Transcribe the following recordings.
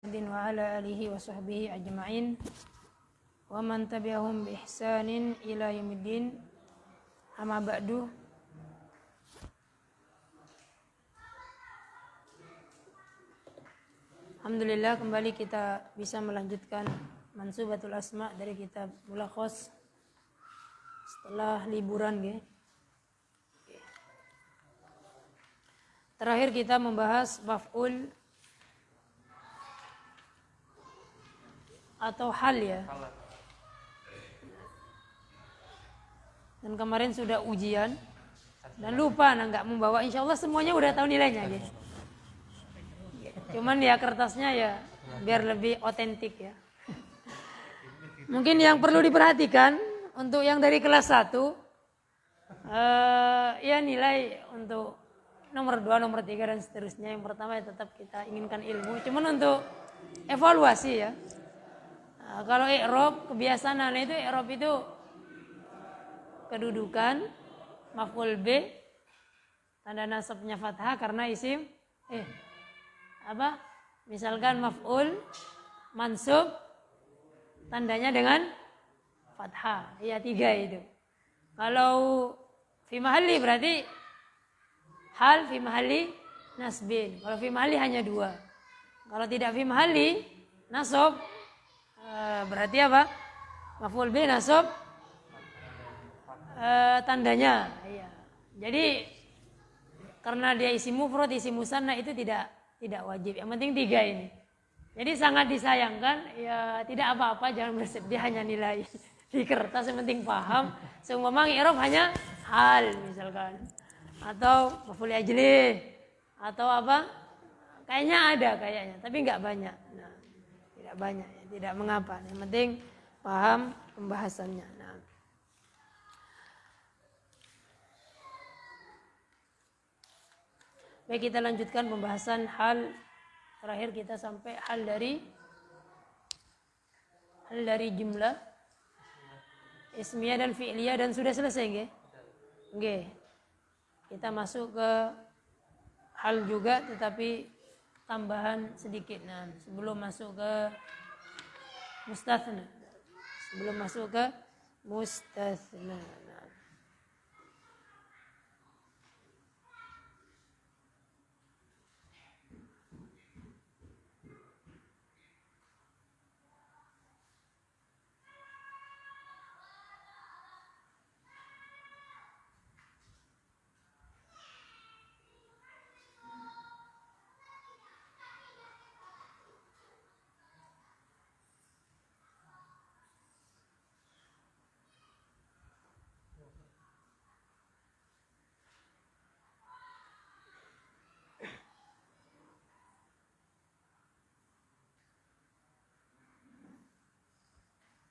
wa ala alihi wa sahbihi ajma'in wa man tabi'ahum bi ihsanin ila yaumiddin. Amma ba'du. Alhamdulillah, kembali kita bisa melanjutkan Mansubatul Asma dari kitab Mulakhas setelah liburan ya. Terakhir kita membahas maf'ul atau hal ya. Dan kemarin sudah ujian dan lupa nggak membawa, insya Allah semuanya udah tahu nilainya guys. Cuman ya kertasnya ya biar lebih otentik ya. Mungkin yang perlu diperhatikan untuk yang dari kelas 1 ya nilai untuk nomor 2, nomor 3 dan seterusnya. Yang pertama ya tetap kita inginkan ilmu. Cuman untuk evaluasi ya. Kalau i'rab kebiasaan itu i'rab itu kedudukan maf'ul bi tanda nasabnya fathah karena isim misalkan maf'ul mansub tandanya dengan fathah. Ya 3 itu. Kalau fi mahalli berarti hal fi mahalli nasbin. Kalau fi mahalli hanya 2. Kalau tidak fi mahalli nasab berarti apa? Maf'ul bi nasab tandanya. Iya. Jadi karena dia isim mufrad, isim musanna itu tidak wajib. Yang penting 3 ini. Jadi sangat disayangkan ya tidak apa-apa, jangan bersedih hanya nilai di kertas, yang penting paham. Seumpama i'rab hanya hal misalkan atau maf'ul ajli atau apa? Kayaknya ada tapi enggak banyak. Nah, tidak banyak. Tidak mengapa, yang penting paham pembahasannya. Nah. Baik, kita lanjutkan pembahasan hal. Terakhir kita sampai hal dari jumlah ismiyah dan fi'liyah dan sudah selesai nggih? Nggih. Kita masuk ke hal juga tetapi tambahan sedikit. Nah, sebelum masuk ke mustatsna.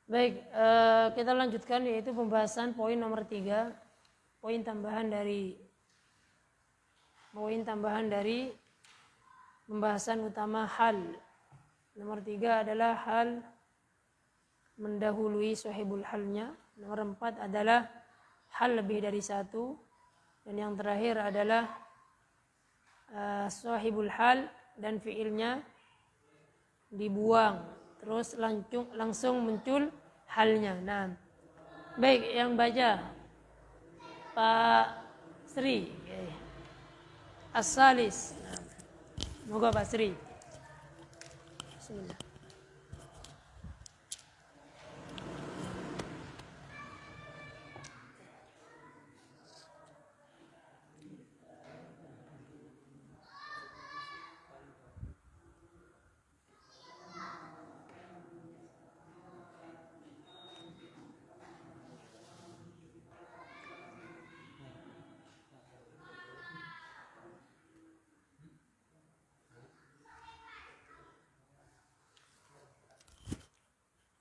Baik, kita lanjutkan yaitu pembahasan poin nomor 3, poin tambahan dari pembahasan utama hal. Nomor 3 adalah hal mendahului sahibul halnya. Nomor 4 adalah hal lebih dari 1. Dan yang terakhir adalah sahibul hal dan fiilnya dibuang. Terus langsung muncul halnya. Nah, baik, yang baca Pak Sri. As-salis. Nah, moga Pak Sri. Bismillah.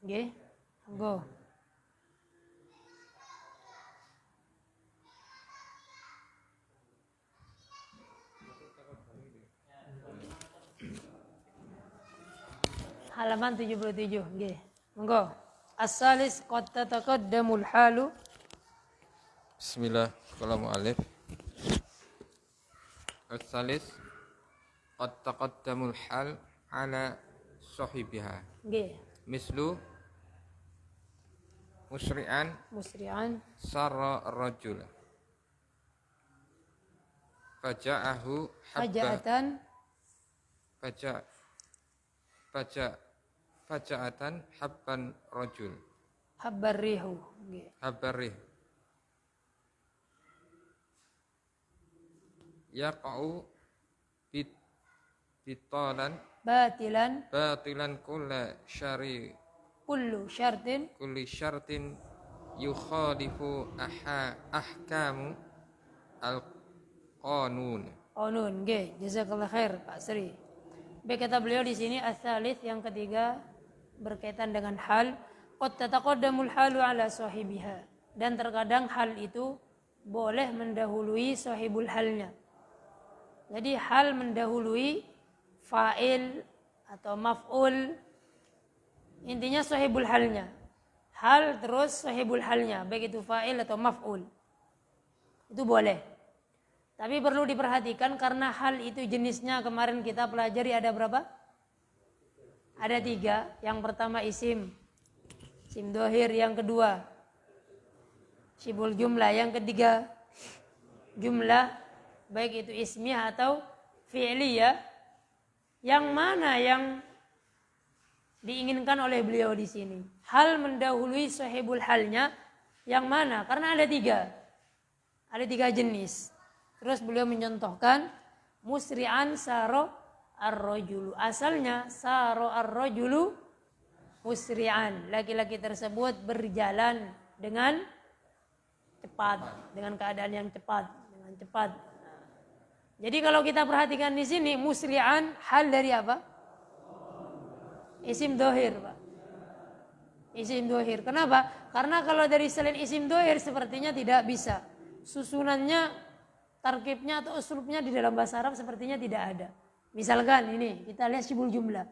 Nggih, monggo. Halaman 77, nggih. Monggo. As-salis qad tataqaddamul halu. Bismillah, qalam alif. As-salis qad taqaddamul hal ala sahibiha. Nggih. Mislu musri'an Musri'an sarra rajul. Faja'ahu habba faja'atan faja'atan habban rajul. habbar rihu. Nggih. Habbarih. Yaqa'u bitalan Batilan kullu syartin yukhalifu ahkamu al-qanun. qanun. Nggih, jazakallahu khair Pak Sri. Baik, kata beliau di sini as-salis yang ketiga berkaitan dengan hal qad tataqaddamul halu ala sahibiha, dan terkadang hal itu boleh mendahului sahibul halnya. Jadi hal mendahului fa'il atau maf'ul, intinya sahibul halnya. Hal terus sahibul halnya, baik itu fa'il atau maf'ul. Itu boleh. Tapi perlu diperhatikan karena hal itu jenisnya kemarin kita pelajari ada berapa? Ada 3. Yang pertama isim dohir, yang kedua syibul jumlah, yang ketiga jumlah, baik itu ismiyah atau fi'liyah. Yang mana yang diinginkan oleh beliau di sini? Hal mendahului sahibul halnya yang mana? Karena ada 3. Ada 3 jenis. Terus beliau mencontohkan musri'an saro ar-rajulu. Asalnya saro ar-rajulu musri'an. Laki-laki tersebut berjalan dengan cepat, dengan keadaan yang cepat, dengan cepat. Jadi kalau kita perhatikan di sini musri'an hal dari apa? Isim dohir, Pak. Isim dohir. Kenapa? Karena kalau dari selain isim dohir sepertinya tidak bisa. Susunannya, tarkibnya atau uslubnya di dalam bahasa Arab sepertinya tidak ada. Misalkan ini, kita lihat syibul jumlah.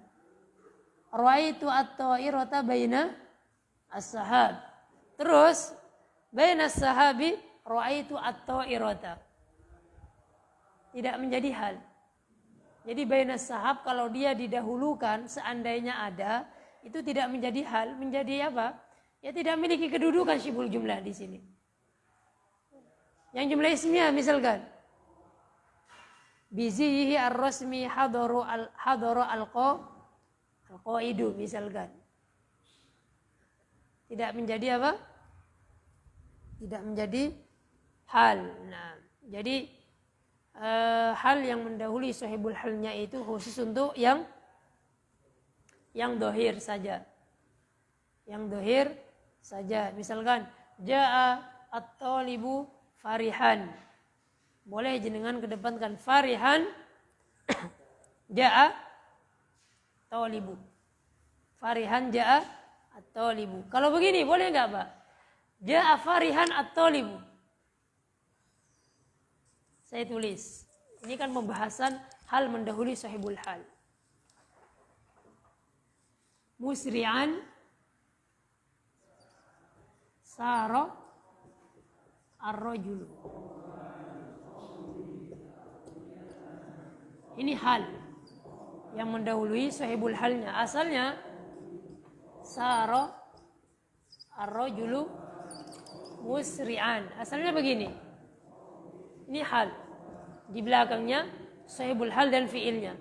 Ra'aitu at-ta'irata baina as-sahab. Terus baina as-sahabi ra'aitu at-ta'irata. Tidak menjadi hal. Jadi baina sahab kalau dia didahulukan seandainya ada, itu tidak menjadi hal, menjadi apa? Ya tidak memiliki kedudukan syibul jumlah di sini. Yang jumlah ismiyah misalkan bizihi ar-rasmi hadaru al-qaidu misalkan. Tidak menjadi apa? Tidak menjadi hal. Nah, jadi hal yang mendahului sahibul halnya itu khusus untuk yang dohir saja. Yang dohir saja. Misalkan ja'a at-talibu farihan. Boleh jenengan kedepankan farihan ja'a talibu. Farihan ja'a at-talibu. Kalau begini boleh enggak, Pak? Ja'a farihan at-talibu. Saya tulis. Ini kan pembahasan hal mendahului sahibul hal. Musri'an sara ar-rajulu. Ini hal yang mendahului sahibul halnya. Asalnya sara ar-rajulu musri'an. Asalnya begini. Ini hal. Di belakangnya sahibul hal dan fiilnya.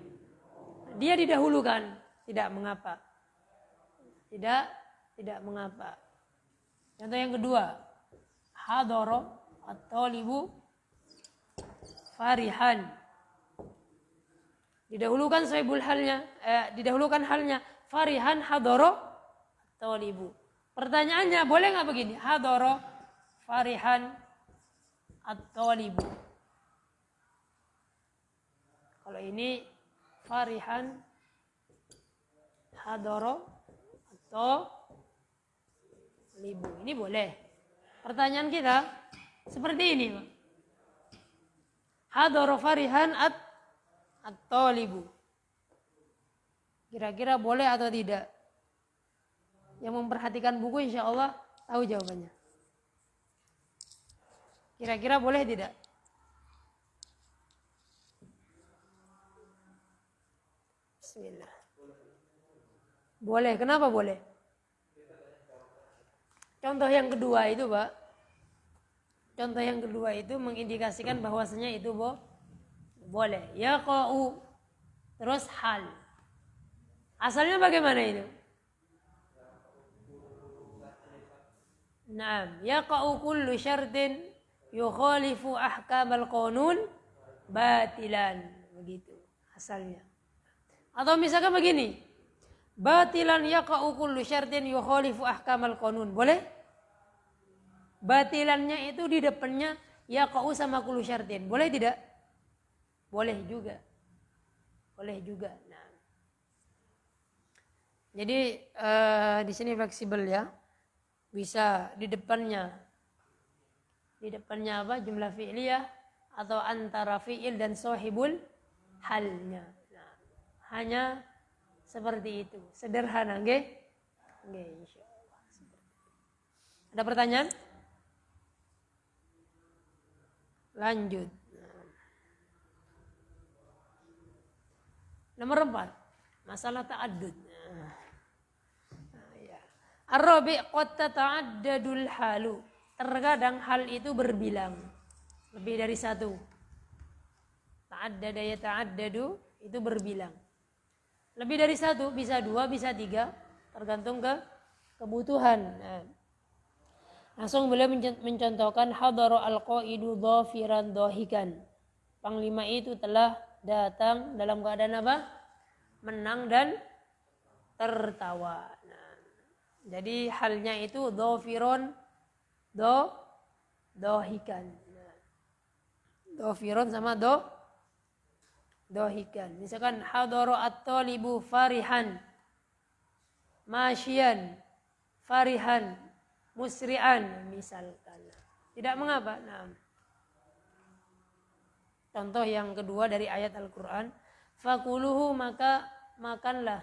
Dia didahulukan, tidak mengapa. Tidak mengapa. Contoh yang kedua, hadara at-talibu farihan. Didahulukan sahibul halnya, didahulukan halnya farihan hadara at-talibu. Pertanyaannya boleh enggak begini? Hadara farihan at-talibu. Kalau ini farihan hadara atau libu. Ini boleh. Pertanyaan kita seperti ini, Pak. Hadara farihan at-talibu. Kira-kira boleh atau tidak? Yang memperhatikan buku insya Allah tahu jawabannya. Kira-kira boleh tidak? Bismillah. Boleh. Kenapa boleh? Contoh yang kedua itu, Pak. Contoh yang kedua itu mengindikasikan bahwasanya itu boleh. Yaqa'u terus hal. Asalnya bagaimana itu? Naam, yaqa'u kullu syartin yukhalifu ahkamal qanun batilan. Begitu asalnya. Atau misalkan begini, batilan yaqa'u kullu syartin yukhalifu ahkamal qanun. Boleh? Batilannya itu di depannya yaqa'u sama kullu syartin. Boleh tidak? Boleh juga. Boleh juga. Nah. Jadi di sini fleksibel ya. Bisa di depannya apa? Jumlah fi'liyah atau antara fi'il dan sahibul halnya. Nah, hanya seperti itu. Sederhana, nggih? Nggih, insyaallah. Ada pertanyaan? Lanjut. Nomor 4, masalah ta'addud. Ar-rabi' qad tata'addadul halu. Terkadang hal itu berbilang. Lebih dari satu. Ta'addada yata'addadu itu berbilang. Lebih dari satu, bisa 2, bisa 3. Tergantung kebutuhan. Nah. Langsung beliau mencontohkan hadara al-qaidu dhafiran dhahikan. Panglima itu telah datang dalam keadaan apa? Menang dan tertawa. Jadi halnya itu dhafiron dhahikan. Dhafiron sama dhahikan. Misalkan hadara at-talibu farihan. Masyian farihan musri'an misalkan. Tidak mengapa. Nah. Contoh yang kedua dari ayat Al-Qur'an, fakuluhu maka makanlah.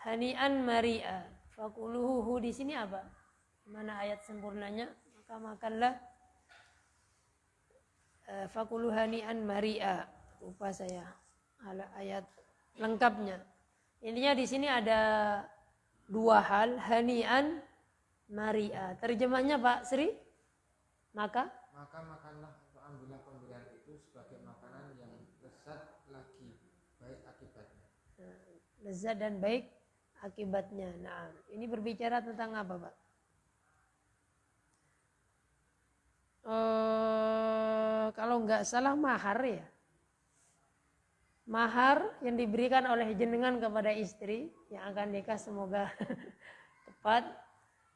Hani'an mari'a. Fakuluhu di sini apa? Mana ayat sempurnanya? Maka makanlah. Fakulu hani'an mari'a. Lupa saya ayat lengkapnya. Intinya di sini ada 2 hal, hani'an mari'a. Terjemahnya Pak Sri? Maka makanlah atau ambillah pemberian itu sebagai makanan yang lezat lagi baik akibatnya. Lezat dan baik akibatnya. Nah, ini berbicara tentang apa, Pak? Kalau nggak salah mahar ya. Mahar yang diberikan oleh jenengan kepada istri yang akan nikah, semoga tepat.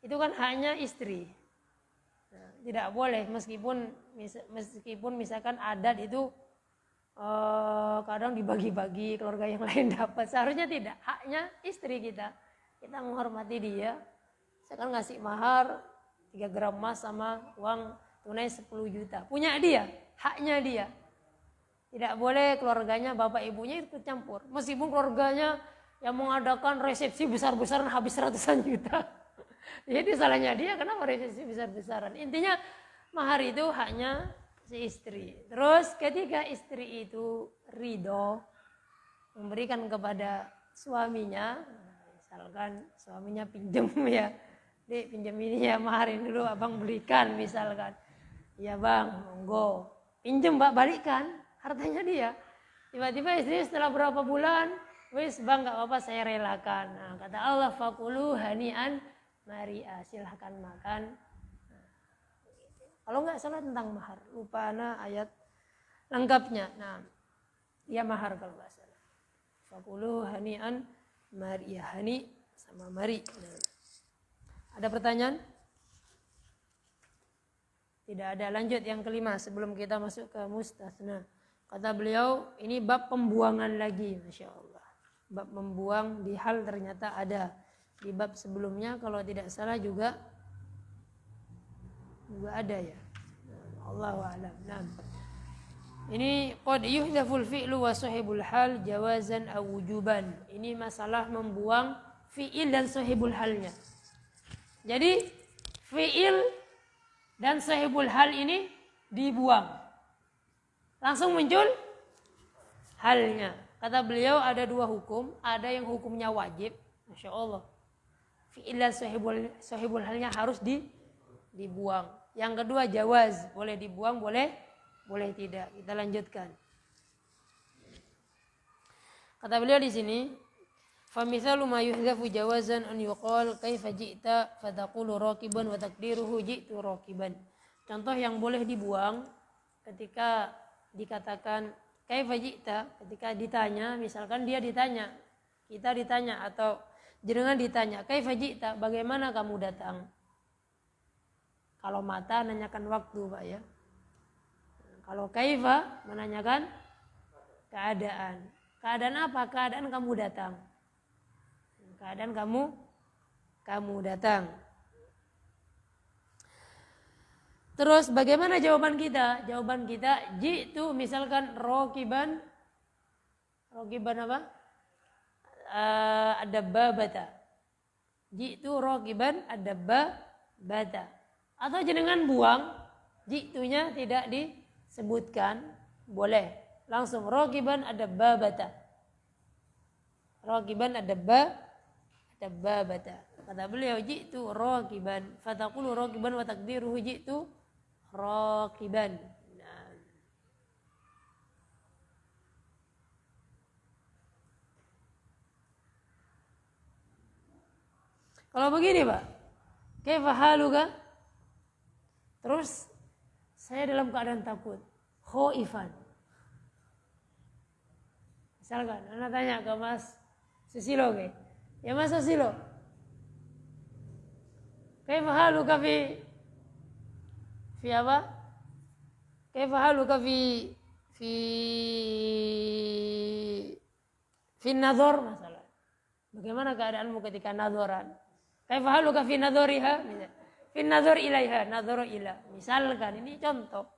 Itu kan haknya istri. Nah, tidak boleh meskipun misalkan adat itu kadang dibagi-bagi, keluarga yang lain dapat. Seharusnya tidak, haknya istri kita. Kita menghormati dia. Misalkan ngasih mahar 3 gram emas sama uang tunai 10 juta. Punya dia, haknya dia. Tidak boleh keluarganya, bapak ibunya ikut campur. Meskipun keluarganya yang mengadakan resepsi besar-besaran habis ratusan juta. Jadi salahnya dia, kenapa resepsi besar-besaran? Intinya mahar itu haknya si istri. Terus ketika istri itu ridho memberikan kepada suaminya, misalkan suaminya pinjam ya, Dek pinjam ini ya, maharin dulu abang belikan misalkan. Ya bang, monggo. Pinjam mbak, balikan hartanya dia. Tiba-tiba istri setelah berapa bulan, wis bang gak apa-apa saya relakan. Nah, kata Allah, fakulu hani'an mari'a, silahkan makan. Kalau nggak salah tentang mahar, lupa ana ayat lengkapnya. Nah, ya mahar kalau nggak salah. Fakulu hani'an mari'a, hani sama mari. Nah. Ada pertanyaan? Tidak ada. Lanjut yang kelima sebelum kita masuk ke mustasna. Kata beliau, ini bab pembuangan lagi, Masya Allah. Bab membuang di hal ternyata ada. Di bab sebelumnya kalau tidak salah juga ada ya. Allahu a'lam. Nah. Ini qad yuhdaful fi'lu wa sahibul hal jawazan aw wujuban. Ini masalah membuang fi'il dan sahibul halnya. Jadi fi'il dan sahibul hal ini dibuang. Langsung muncul halnya. Kata beliau ada 2 hukum, ada yang hukumnya wajib, Masya Allah. Fi'illah sahibul halnya harus dibuang. Yang kedua jawaz, boleh dibuang, boleh tidak. Kita lanjutkan. Kata beliau di sini, famithalu ma yuhdhafu jawazan an yuqal kaifa ji'ta fataqulu raqiban wa taqdiruhu ji'tu raqiban. Contoh yang boleh dibuang ketika dikatakan kaifa ji'ta, ketika ditanya, misalkan dia ditanya, kita ditanya atau jenengan ditanya, kaifa ji'ta, bagaimana kamu datang? Kalau mata nanyakan waktu, Pak ya. Kalau kaifa menanyakan keadaan. Keadaan apa? Keadaan kamu datang. Keadaan kamu datang. Terus bagaimana jawaban kita? Jawaban kita jitu misalkan rokiban apa? Ada babata. Jitu rokiban ada babata. Atau jenengan buang jitunya tidak disebutkan, boleh langsung rokiban ada babata. Rokiban ada babata. Kata beliau jitu rokiban, fataqulu rokiban wa takdiruhu jitu rokiban. Nah. Kalau begini Pak, kaifa haluka? Terus saya dalam keadaan takut, khaifan. Misalkan, anak tanya ke Mas Susilo, ya Mas Susilo, kaifa haluka fi apa? Kaifa haluka fi nadhar masalah. Bagaimana keadaanmu ketika nadhoran? Kaifa haluka fi nadhariha? Fi nadhar ilaiha, nadhara ila. Misalkan ini contoh.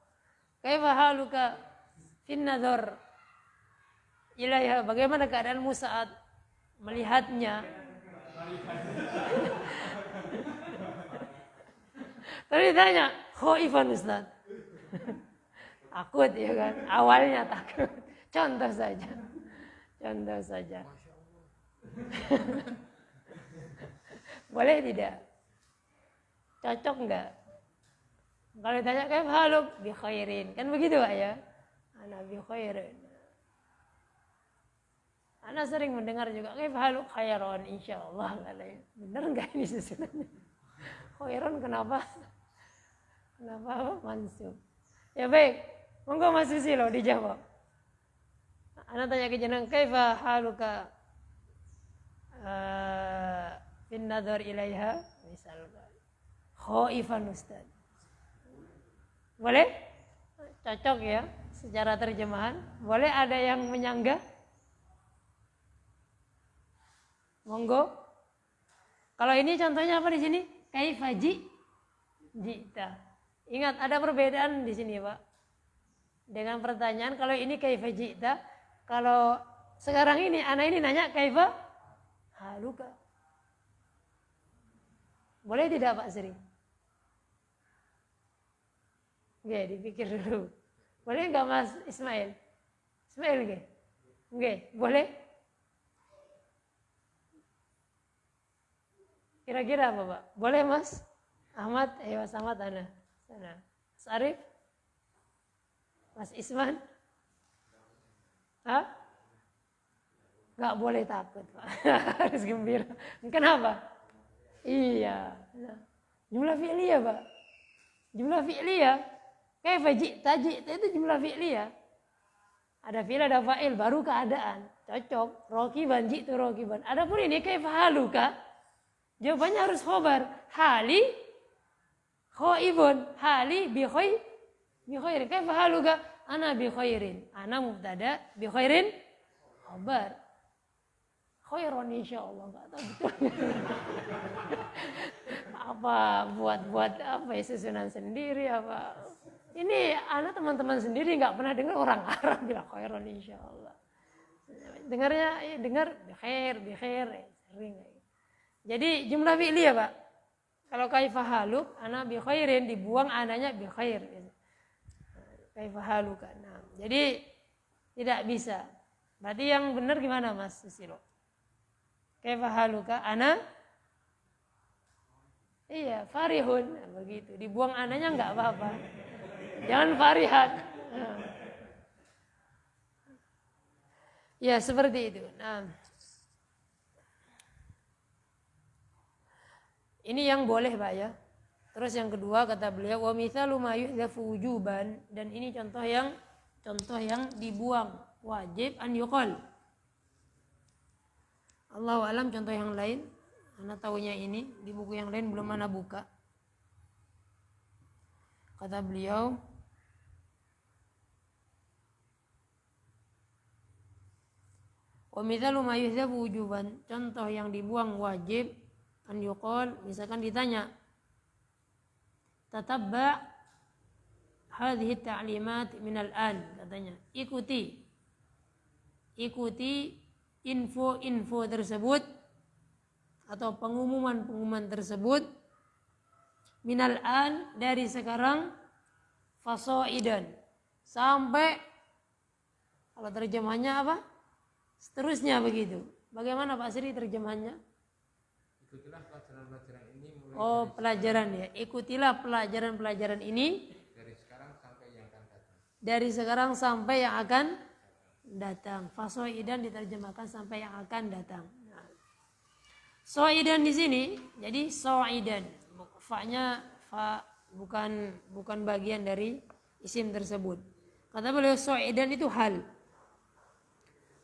Kaifa haluka fi nadhar ilaiha? Bagaimana keadaanmu saat melihatnya? Tapi ditanya, khaifan Ustaz. Takut ya kan? Awalnya takut. Contoh saja. Boleh tidak? Cocok enggak? Kalau ditanya kayak haluk bi khairin. Kan begitu Pak ya? Ana bi khairin. Ana sering mendengar juga kayak haluk khairon insyaallah katanya. Benar enggak ini susunannya? Khairon kenapa? Kenapa mansub? Ya baik, monggo Mas Susilo dijawab. Ana tanya ke jenengan kaifa haluka fin nadhar ilaiha misalkan. Khaifan Ustaz. Boleh? Cocok ya secara terjemahan. Boleh ada yang menyanggah? Monggo. Kalau ini contohnya apa di sini? Kaifa ji'ta. Ingat ada perbedaan di sini, Pak. Dengan pertanyaan kalau ini kaifa ji'ta, kalau sekarang ini anak ini nanya kaifa haluka. Boleh tidak Pak Sri? Oke, dipikir dulu. Boleh enggak Mas Ismail? Ismail nggih? Nggih, boleh? Kira-kira apa, Pak? Boleh, Mas? Ahmad, Mas Ahmad sana. Mas Arif? Mas Isman? Hah? Enggak boleh takut, Pak. Harus gembira. Kenapa? Iya. Jumlah fi'liyah, Pak. Jumlah fi'liyah. Kaifa ji'ta itu jumlah fi'liyah. Ada fi'il, ada fa'il, baru keadaan. Cocok. Rokiban, ji'tu rokiban. Adapun ini kaifa haluka, jawabannya harus khobar. Hali khaibun. Hali bi khairin. Kaifa haluka? Ana bi khairin. Ana mubtada, bi khairin khabar. Khairon insyaallah, enggak tahu betul. Apa buat apa ya, susunan sendiri apa? Ini anak teman-teman sendiri enggak pernah dengar orang Arab bilang khairon insyaallah. Dengar bi khair sering. Jadi jumlah fi'li ya, Pak. Kalau kaifa haluk, ana bi khairin, dibuang ananya bi khair. Kaifa haluka. Nah, jadi tidak bisa. Berarti yang benar gimana Mas Susilo? Kaifa haluka? Ana iya, farihun. Nah, begitu. Dibuang ananya enggak apa-apa. Jangan farihat. Nah. Ya, seperti itu. Nah. Ini yang boleh, Pak ya. Terus yang kedua kata beliau wa mitsalu ma yuhdhafu wujuban, dan ini contoh yang dibuang wajib an yuqal. Allahu alam contoh yang lain. Ana tahunya ini di buku yang lain belum ana buka. Kata beliau wa mitsalu ma yuhdhafu wujuban, contoh yang dibuang wajib an yuqal, misalkan ditanya tatabba hadhihi ta'limat min al-an, katanya ikuti info tersebut atau pengumuman tersebut minal an, dari sekarang, fasoidan, sampai, kalau terjemahnya apa? Seterusnya begitu. Bagaimana Pak Sri terjemahnya? Ikutilah pelajaran-pelajaran ini mulai Pelajaran ya. Ikutilah pelajaran-pelajaran ini dari sekarang sampai yang akan datang. Dari sekarang sampai yang akan datang. Fasoidan diterjemahkan sampai yang akan datang. Nah. Soidan di sini, jadi soidan. Fa-nya bukan bagian dari isim tersebut. Kata beliau soidan itu hal.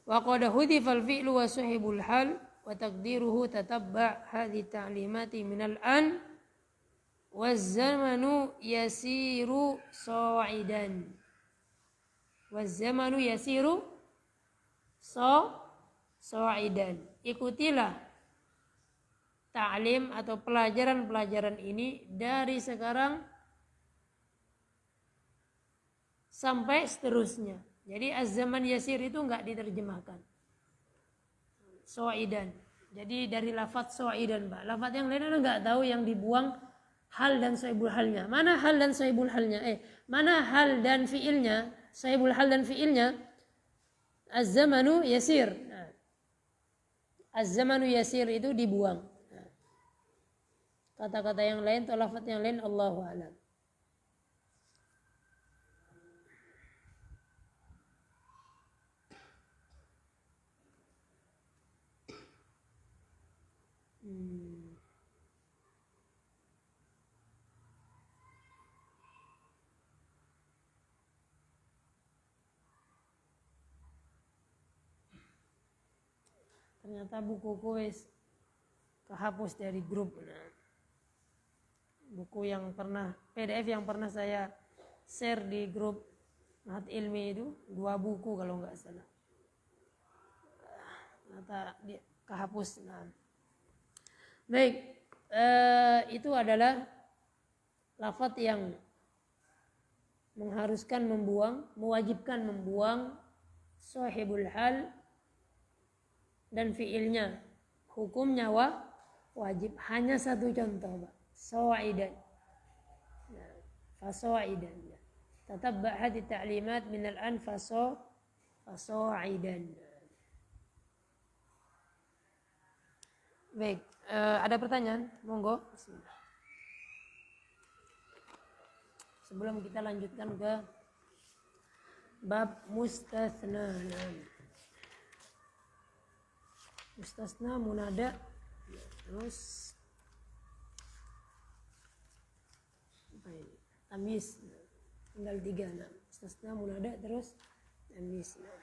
Wa qad hudifal fi'lu wa suhibul hal wa taqdiruhu tatabba' hadhi ta'limati minal an wa zamanu yasiru so'idan. Wa zamanu yasiru so'idan. Ikutilah ta'lim atau pelajaran-pelajaran ini dari sekarang sampai seterusnya. Jadi az-zaman yasir itu enggak diterjemahkan. So'idan. Jadi dari lafaz so'idan, Pak. Lafaz yang lain Anda enggak tahu yang dibuang hal dan sohibul halnya. Mana hal dan sohibul halnya? Mana hal dan fiilnya? Sohibul hal dan fiilnya? Az-zamanu yasir. Nah. Az-zamanu yasir itu dibuang. Nah. Kata-kata yang lain atau lafaz yang lain Allahu a'lam. Ternyata bukuku wis kehapus dari grup. Nah, buku yang pernah PDF yang pernah saya share di grup Mahat Ilmi itu 2 buku kalau nggak salah. Ternyata dia kehapus. Nah. Baik, itu adalah lafaz yang mengharuskan membuang, mewajibkan membuang sahibul hal dan fiilnya, hukumnya wajib. Hanya satu contoh, Pak. Sa'idan. Nah, fasa'idan. Tatabba' hadhi ta'limat min al-an fasa'idan. Baik, ada pertanyaan? Monggo. Bismillah. Sebelum kita lanjutkan ke bab mustatsna. Mustasna munada, terus apa ini? Tamis, tinggal 3. Nah, mustasna munada terus tamis. Nah.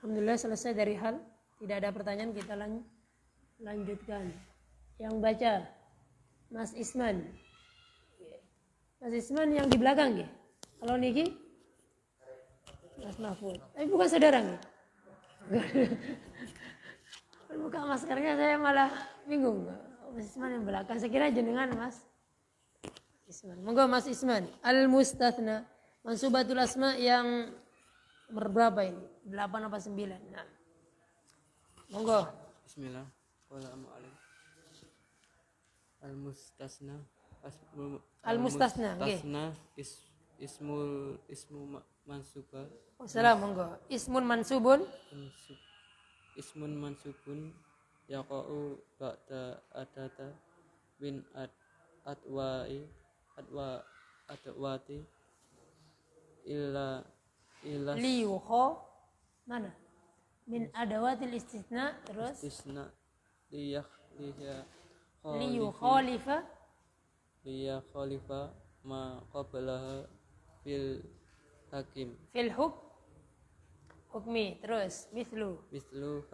Alhamdulillah selesai dari hal. Tidak ada pertanyaan, kita lanjutkan. Yang baca Mas Isman. Mas Isman yang di belakang ya. Kalau Niki Mas Mahfud. Tapi bukan saudara nih. Buka maskernya saya malah bingung. Mas Isman yang belakang. Saya kira jenengan Mas Isman. Monggo Mas Isman. Al-mustatsna. Mansubatul asma yang berberapa ini? 8 apa 9? Nah. Monggo. Bismillah. Assalamualaikum. Al-mustasna. Al-mustasna. Al-mustasna ismu mansuba Wassalam, monggo. Ismun mansubun. mansub ismun mansubun yaqa'u ba'da adata min adwati illa ilas Liyukho. Mana? Min adawatil istisna. Terus. istisna liya Liyukhalifa. khalifa ma qablaha fil hakim Fil hukmi. Terus. Mithlu. mislu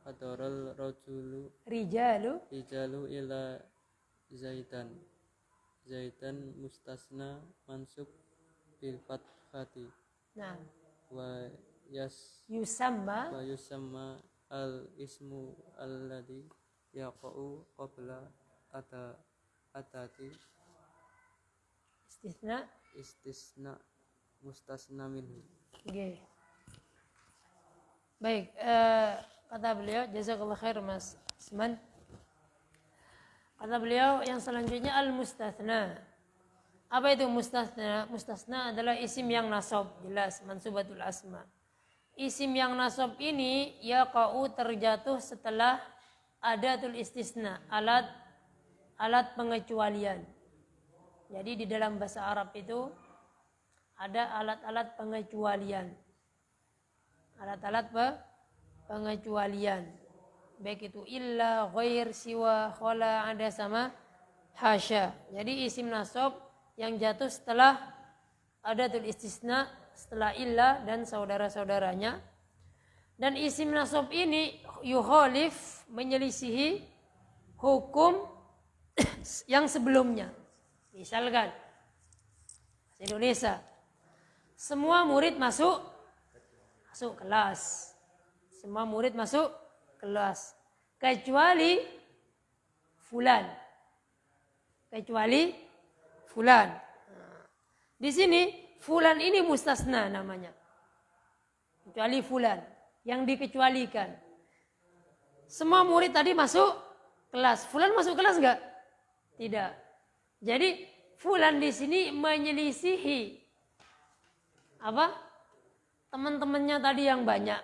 hadaral rajulu Rijalu. rijalu ila zaitan mustasna mansub bil fathati Nah. wa Yusamma. yusamma al ismu alladhi yaqa'u qabla atati istisna mustasna minhu. Oke. Baik, kata beliau, jazakallah khair Mas Isman. Kata beliau yang selanjutnya al-mustatsna. Apa itu mustatsna? Mustatsna adalah isim yang nasab, jelas mansubatul asma. Isim yang nasab ini yaqa'u terjatuh setelah adatul istisna, alat pengecualian. Jadi di dalam bahasa Arab itu ada alat-alat pengecualian. Alat-alat pengecualian. Baik itu illa, ghair, siwa, khala, ada sama hasya. Jadi isim nasab yang jatuh setelah adatul istisna, setelah illa dan saudara-saudaranya. Dan isim nasab ini yukhalif, menyelisihi hukum yang sebelumnya. Misalkan bahasa Indonesia, semua murid masuk kelas. Semua murid masuk kelas kecuali fulan. Di sini fulan ini mustasna namanya. Kecuali fulan yang dikecualikan. Semua murid tadi masuk kelas. Fulan masuk kelas enggak? Tidak. Jadi fulan di sini menyelisihi apa? Teman-temannya tadi yang banyak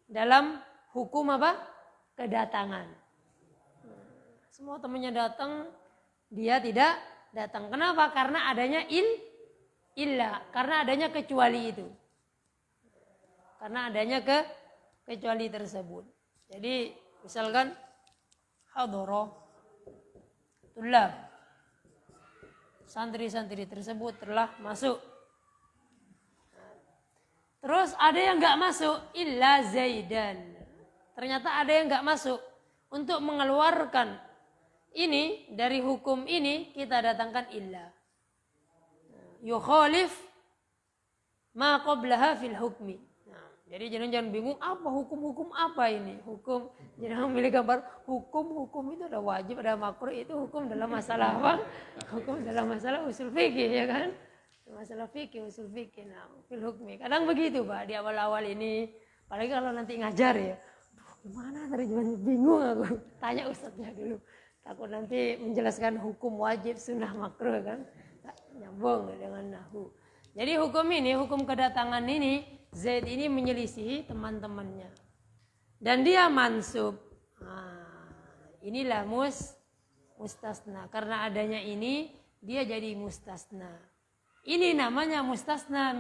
dalam hukum apa? Kedatangan. Semua temannya datang, dia tidak datang. Kenapa? Karena adanya illa, karena adanya kecuali itu. Karena adanya kecuali tersebut. Jadi misalkan hadara tulab, santri-santri tersebut telah masuk. Terus ada yang enggak masuk, illa Zaidan. Ternyata ada yang enggak masuk. Untuk mengeluarkan ini dari hukum ini kita datangkan illa. Yukhalif ma qablaha fil hukmi. Nah, jadi jangan bingung apa hukum-hukum apa ini? Hukum jangan memilih gambar hukum itu ada wajib, ada makruh, itu hukum dalam masalah apa? Hukum dalam masalah usul fikih, ya kan? Masalah fikih, usul fikih, nah, fil hukmi. Kadang begitu Pak, di awal-awal ini. Apalagi kalau nanti ngajar ya. Gimana terjemahannya, bingung aku. Tanya ustadznya dulu. Takut nanti menjelaskan hukum wajib, sunnah, makruh kan. Tak nyambung dengan nahwu. Jadi hukum ini, hukum kedatangan ini, Zaid ini menyelisihi teman-temannya. Dan dia mansub. Nah, inilah mustasna. Karena adanya ini, dia jadi mustasna. Ini namanya mustasna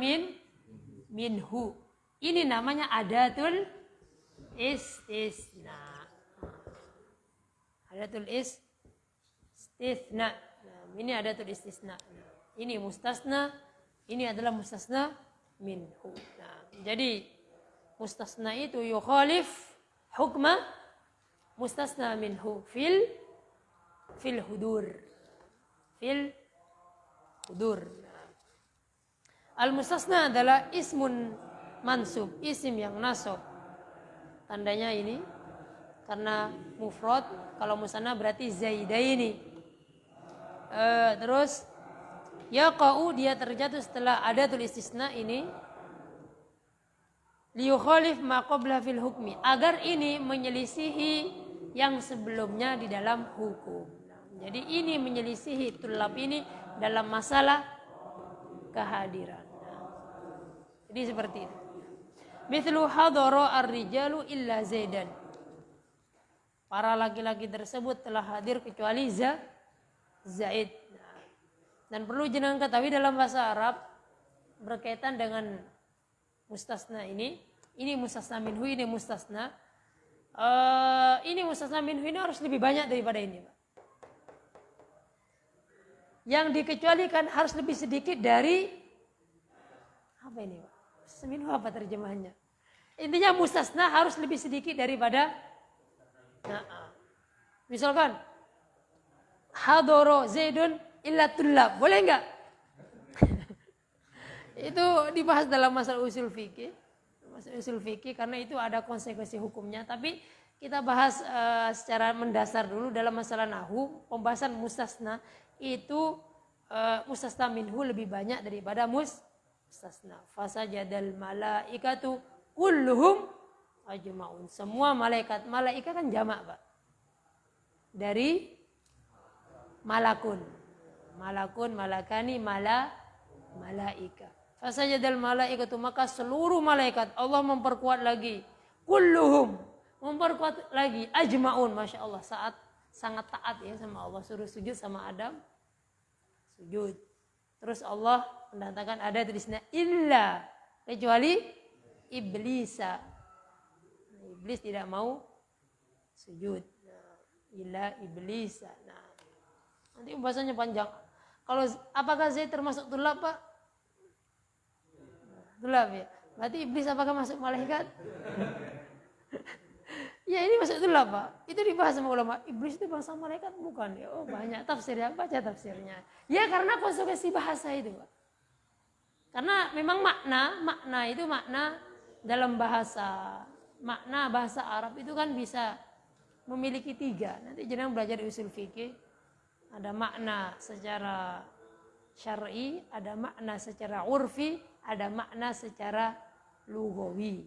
minhu. Ini namanya adatul istisna. Adatul istisna. Nah, ini adatul istisna. Ini mustasna. Ini adalah mustasna minhu. Nah, jadi mustasna itu yukhalif hukma mustasna minhu fil hudur. Fil hudur. Al-mustasna adalah ismun mansub, isim yang nasab. Tandanya ini karena mufrad, kalau musanna berarti zaidaini. Terus yaqa'u dia terjatuh setelah adatul istisna ini liyukhalif ma qabla fil hukmi, agar ini menyelisihi yang sebelumnya di dalam hukum. Jadi ini menyelisihi tulab ini dalam masalah kehadiran. Jadi seperti itu. Mithlu hadara ar-rijalu illa Zaidan. Para laki-laki tersebut telah hadir kecuali Zaid. Dan perlu jenengan ketahui dalam bahasa Arab berkaitan dengan mustasna ini mustasna minhu, ini mustasna. Ini mustasna minhu ini harus lebih banyak daripada ini, Pak. Yang dikecualikan harus lebih sedikit dari apa ini, Pak? Mustasna minhu apa terjemahannya? Intinya mustasna harus lebih sedikit daripada misalkan hadoro Zaidun illa tullab, boleh enggak? Itu dibahas dalam masalah usul fikih. Masalah usul fikih karena itu ada konsekuensi hukumnya, tapi kita bahas secara mendasar dulu dalam masalah nahwu. Pembahasan mustasna itu mustasna minhu lebih banyak daripada mustasna. Fasajadal malaikatu kulluhum ajma'un. Semua malaikat kan jamak, Pak. Dari malakun, malakani, malaika. Fasajadal malaikatu, maka seluruh malaikat Allah memperkuat lagi. Kulluhum, memperkuat lagi. Ajma'un, Masya Allah, saat sangat taat ya sama Allah, suruh sujud sama Adam, sujud. Terus Allah mendatangkan ada tulisnya illa, kecuali iblisa. Iblis tidak mau sujud. Illa iblisa. Nah, nanti pembahasannya panjang. Kalau apakah Zaid termasuk tulab, Pak? Tulab ya. Berarti iblis apakah masuk malaikat? Ya ini masuk tulab, Pak. Itu dibahas sama ulama. Iblis itu bangsa malaikat bukan ya? Oh banyak tafsir ya, baca tafsirnya. Ya karena konsekuensi bahasa itu, Pak. Karena memang makna itu makna dalam bahasa. Makna bahasa Arab itu kan bisa memiliki 3. Nanti jenengan belajar di usul fikih. Ada makna secara syar'i, ada makna secara urfi, ada makna secara lughawi.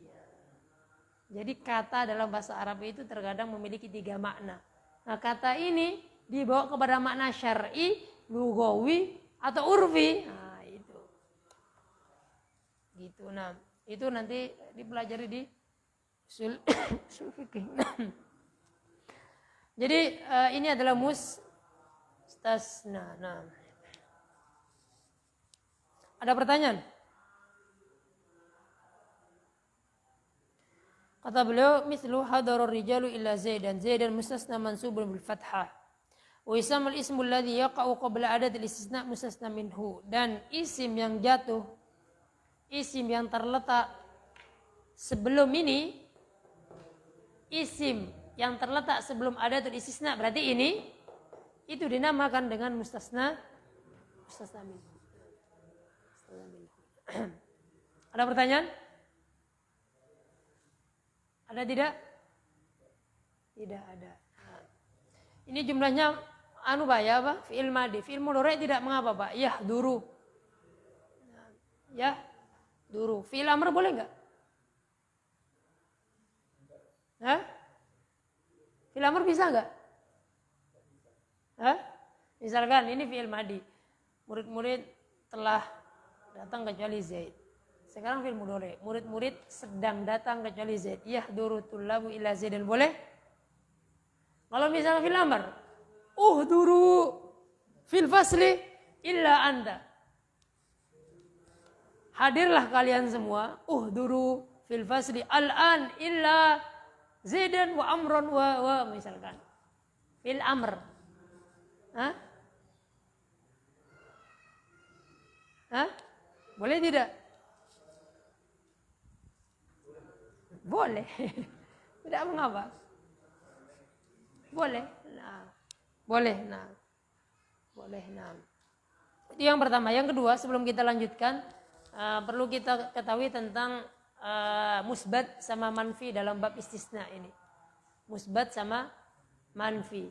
Jadi kata dalam bahasa Arab itu terkadang memiliki 3 makna. Nah, kata ini dibawa kepada makna syar'i, lughawi atau urfi. Nah, itu. Gitu. Nah, itu nanti dipelajari di usul fikih. Jadi ini adalah mustasna. Nah. Ada pertanyaan? Kata beliau, mislu hadarur rijalu illa Zaidan. Zaidan mustasna mansubun bil fathah. Wa isamul ismu alladhi yaqa'u qabla adatil istisna mustasna minhu. Dan isim yang jatuh, isim yang terletak sebelum ini, isim yang terletak sebelum adatul istisna, berarti ini itu dinamakan dengan mustasna minhu. Ada pertanyaan? Ada tidak? Tidak ada. Ini jumlahnya Pak ya, Pak? Fi'il madi. Fi'il mudhari' tidak mengapa, Pak? Yahduru. Yahduru. Fi'il amr boleh enggak? Hah? Fi'il amr bisa enggak? Hah? Misalkan ini fi'il madi. Murid-murid telah datang kecuali Zaid. Sekarang fi'il mudhari'. Murid-murid sedang datang kecuali Zaid. Yahduru tullabu ila Zaidan, boleh? Kalau misalnya fi'il amr, uhduru fil fasli illa anta. Hadirlah kalian semua, uhduru fil fasli al-an illa Zaidan wa amron wa misalkan. Fil amr. Hah? Hah? Boleh tidak? Boleh. Tidak mengapa. Boleh. Nah. Boleh. Nah. Boleh. Nah. Itu yang pertama. Yang kedua, sebelum kita lanjutkan, perlu kita ketahui tentang musbat sama manfi dalam bab istisna ini. Musbat sama manfi.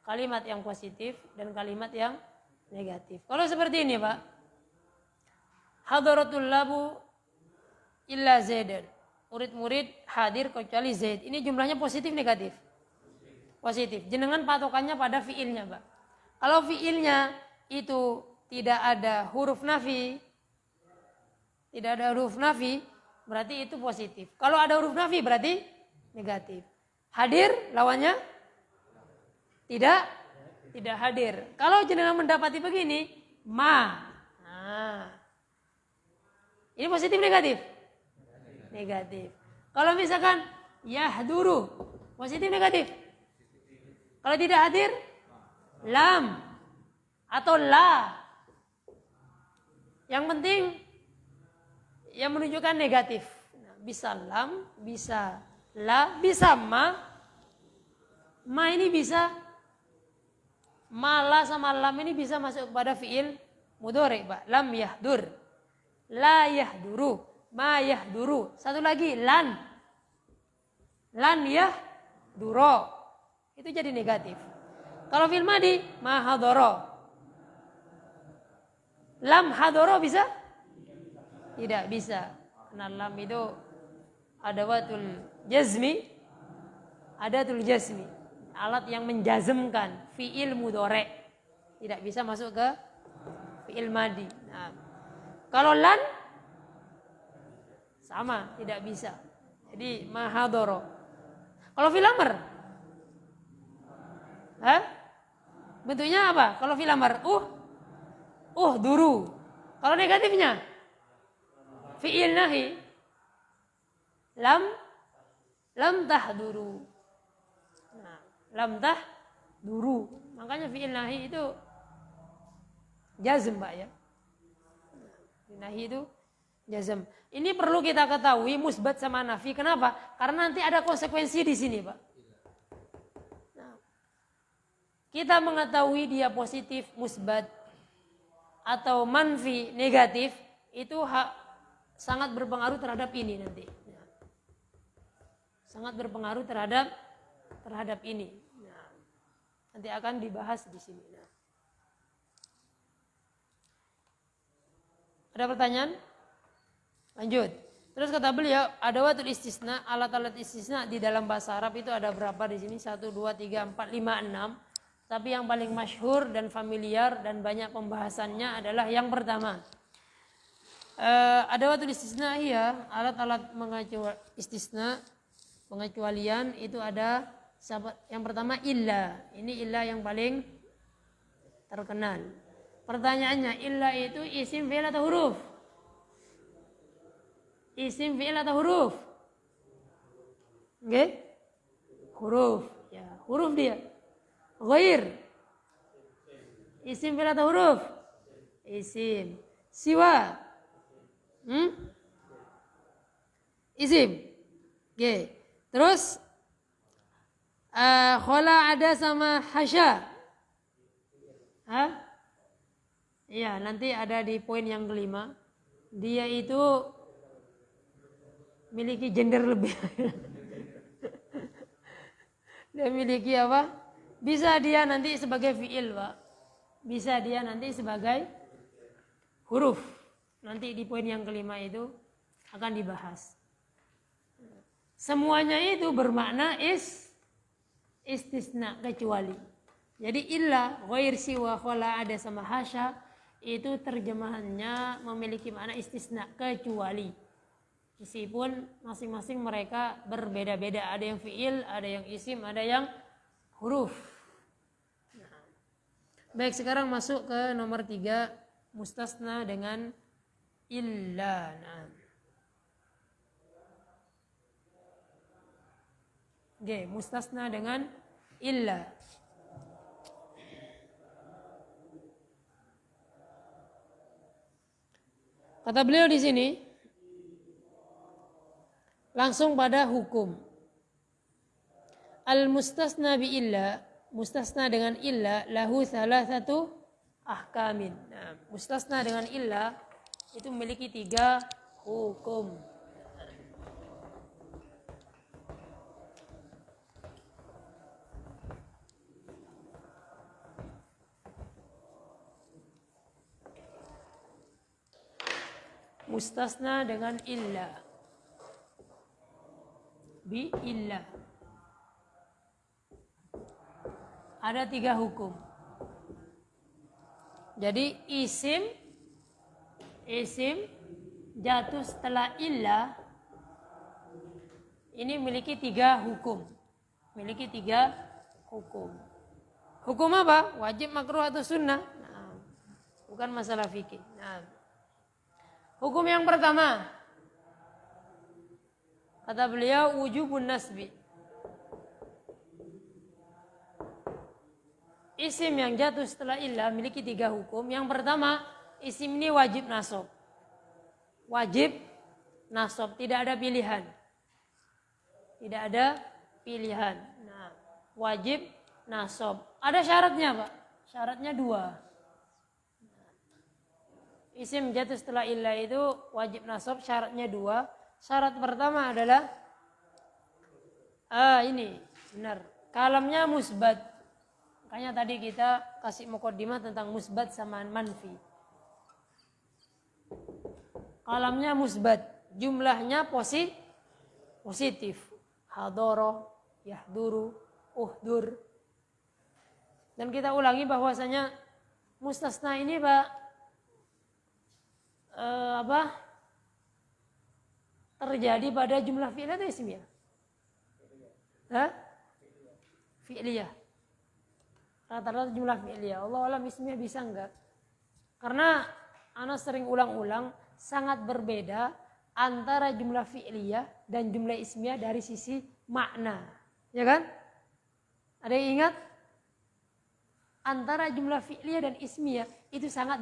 Kalimat yang positif dan kalimat yang negatif. Kalau seperti ini, Pak. Hadaratul labu illa Zaidan. Murid-murid hadir kecuali Zaid. Ini jumlahnya positif negatif? Positif. Jenengan patokannya pada fiilnya, Pak. Kalau fiilnya itu tidak ada huruf nafi, tidak ada huruf nafi, berarti itu positif. Kalau ada huruf nafi berarti negatif. Hadir lawannya tidak hadir. Kalau jenengan mendapati begini, ma. Nah, ini positif negatif? Negatif. Kalau misalkan yahduru, positif negatif? Kalau tidak hadir, lam atau la. Yang penting yang menunjukkan negatif. Nah, bisa lam, bisa la, bisa ma. Ma ini bisa, ma la sama lam ini bisa masuk kepada fiil mudhari, Pak. Lam yahdur, la yahduru, ma yahduru. Satu lagi lan. Lan yahduro. Itu jadi negatif. Kalau fil madi ma hadoro. Lam hadoro bisa? Tidak bisa. Karena lam itu adawatul jazmi. Adatul jazmi. Alat yang menjazmkan fiil mudhari. Tidak bisa masuk ke fiil madi. Nah, kalau lan sama, tidak bisa. Jadi ma hadoro. Kalau fil amr? Bentuknya apa? Kalau fil amr duru. Kalau negatifnya fi'il nahi lam tahduru. Nah, lam tahduru. Makanya fi'il nahi itu jazm, Pak ya. Nahi itu jazm. Ini perlu kita ketahui musbat sama nafi. Kenapa? Karena nanti ada konsekuensi di sini, Pak. Nah, kita mengetahui dia positif, musbat atau manfi, negatif, itu sangat berpengaruh terhadap ini nanti. Sangat berpengaruh terhadap ini. Nah, nanti akan dibahas di sini. Nah. Ada pertanyaan? Lanjut. Terus kata beliau, adawatul istisna, alat-alat istisna di dalam bahasa Arab itu ada berapa di sini? 1, 2, 3, 4, 5, 6. Tapi yang paling masyhur dan familiar dan banyak pembahasannya adalah yang pertama. Adawatul istisna, iya, alat-alat istisna, pengecualian itu ada yang pertama illa. Ini illa yang paling terkenal. Pertanyaannya, illa itu isim fi'il atau huruf? Isim fi'il atau huruf? Oke? Huruf. Ya, huruf dia. Ghair. Isim fi'il atau huruf? Isim. Siwa. Isim. Oke. Terus khola ada sama hasya. Iya, nanti ada di poin yang kelima. Dia itu miliki gender lebih. Dia miliki apa? Bisa dia nanti sebagai fi'il, Pak. Bisa dia nanti sebagai huruf. Nanti di poin yang kelima itu akan dibahas. Semuanya itu bermakna istisna, kecuali. Jadi illa, ghair, siwa, khola, ada sama hasya itu terjemahannya memiliki makna istisna, kecuali. Meskipun masing-masing mereka berbeda-beda, ada yang fi'il, ada yang isim, ada yang huruf. Baik, sekarang masuk ke nomor 3, mustasna dengan illa. Oke, mustasna dengan illa. Kata beliau di sini langsung pada hukum. Al-mustasna bi illa, mustasna dengan illa lahu salasatu ahkamin. Nah, mustasna dengan illa itu memiliki 3 hukum. Mustasna dengan illa, bi illa, ada 3 hukum. Jadi isim jatuh setelah illah ini memiliki 3 hukum. Memiliki 3 hukum. Hukum apa? Wajib, makruh atau sunnah? Nah, bukan masalah fikih. Nah, hukum yang pertama, kata beliau wujubun nasbi. Isim yang jatuh setelah illah memiliki 3 hukum. Yang pertama, isim ini wajib nasab. Wajib nasab, tidak ada pilihan. Tidak ada pilihan. Nah, wajib nasab. Ada syaratnya, Pak. Syaratnya 2. Isim jatuh setelah illah itu wajib nasab, syaratnya 2. Syarat pertama adalah ini benar. Kalamnya musbat. Makanya tadi kita kasih muqaddimah tentang musbat sama manfi. Kalamnya musbat, jumlahnya positif. Hadoro, yahduru, uhdur. Dan kita ulangi bahwasanya mustasna ini Pak terjadi pada jumlah fi'liyah atau ismiyah? Fi'liyah. Rata-rata jumlah fi'liyah. Allah alam ismiyah bisa enggak? Karena ana sering ulang-ulang sangat berbeda antara jumlah fi'liyah dan jumlah ismiyah dari sisi makna. Ya kan? Ada yang ingat? Antara jumlah fi'liyah dan ismiyah itu sangat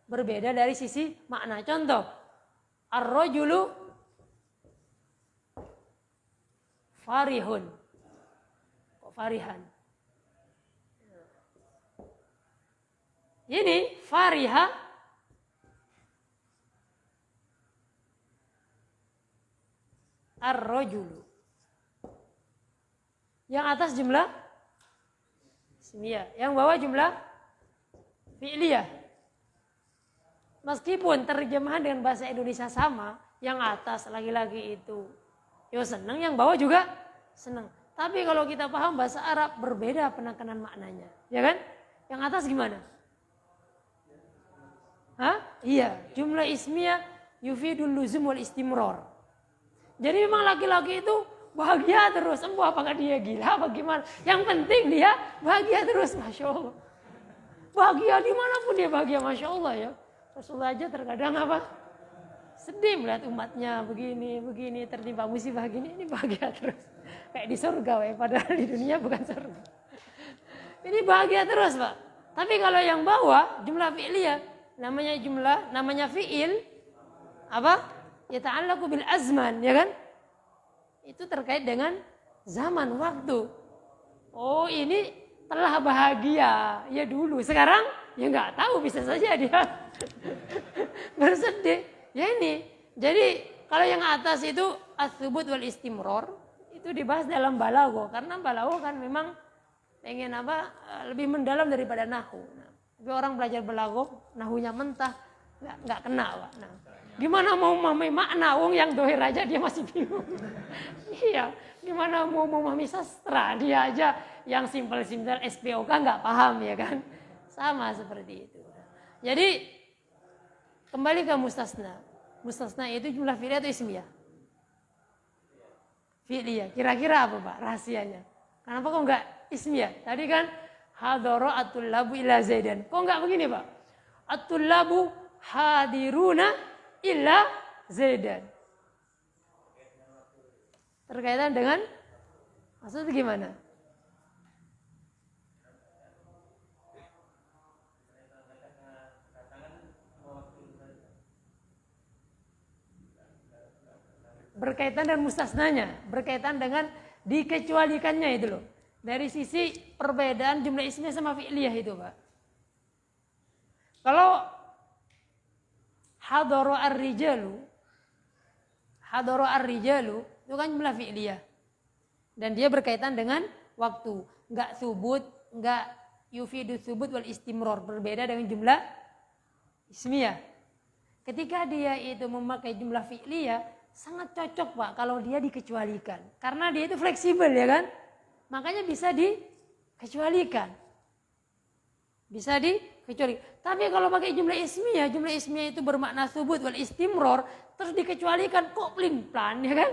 berbeda dari sisi makna. Contoh, ar-rajulu farihun. Kok farihan? Ini fariha ar-rajulu. Yang atas jumlah ismiyah, yang bawah jumlah fi'liyah. Meskipun terjemahan dengan bahasa Indonesia sama, yang atas laki-laki itu yo senang, yang bawah juga senang. Tapi kalau kita paham bahasa Arab berbeda penekanan maknanya, ya kan? Yang atas gimana? Iya, jumlah ismiyah yufidul luzum wal istimror. Jadi memang laki-laki itu bahagia terus. Apakah dia gila apa gimana? Yang penting dia bahagia terus, Masya Allah. Bahagia dimanapun dia bahagia, Masya Allah ya. Rasulullah aja terkadang apa? Sedih melihat umatnya begini tertimpa musibah gini, ini bahagia terus. Kayak di surga, padahal di dunia bukan surga. Ini bahagia terus, Pak. Tapi kalau yang bawah jumlah fi'liyah, namanya fi'il apa? Yata'allaqu bil azman, ya kan? Itu terkait dengan zaman, waktu. Oh, ini telah bahagia ya dulu, sekarang ya nggak tahu, bisa saja dia bersedih. Ya ini. Jadi kalau yang atas itu as-subut wal istimror itu dibahas dalam balagho, karena balagho kan memang pengen lebih mendalam daripada nahwu. Nah, tapi orang belajar balagho, nahwunya mentah nggak kena, Pak. Nah, gimana mau memahami makna wong yang dohir aja dia masih bingung. Iya, gimana mau memahami sastra, dia aja yang simpel-simpel SPOK nggak paham, ya kan? Sama seperti itu. Jadi kembali ke mustasna. Mustasna itu jumlah fi'liyah atau ismiyah? Fi'liyah. Kira-kira apa, Pak, rahasianya? Kenapa kok nggak ismiyah? Tadi kan hadara at-tullabu ila zaidan. Kok nggak begini, Pak? At-tullabu hadiruna illa zaidan. Terkaitan dengan maksudnya gimana? Berkaitan dengan mustasnanya, berkaitan dengan dikecualikannya itu loh. Dari sisi perbedaan jumlah ismiyah sama fi'liyah itu, Pak. Kalau hadara ar-rijalu itu kan jumlah fi'liyah. Dan dia berkaitan dengan waktu. Enggak subut, enggak yufidu subut wal istimror. Berbeda dengan jumlah ismiyah. Ketika dia itu memakai jumlah fi'liyah, sangat cocok, Pak, kalau dia dikecualikan. Karena dia itu fleksibel, ya kan? Makanya bisa dikecualikan. Bisa dikecualikan. Tapi kalau pakai jumlah ismiyah itu bermakna subut wal istimror, terus dikecualikan, kok pelin-pelan ya kan?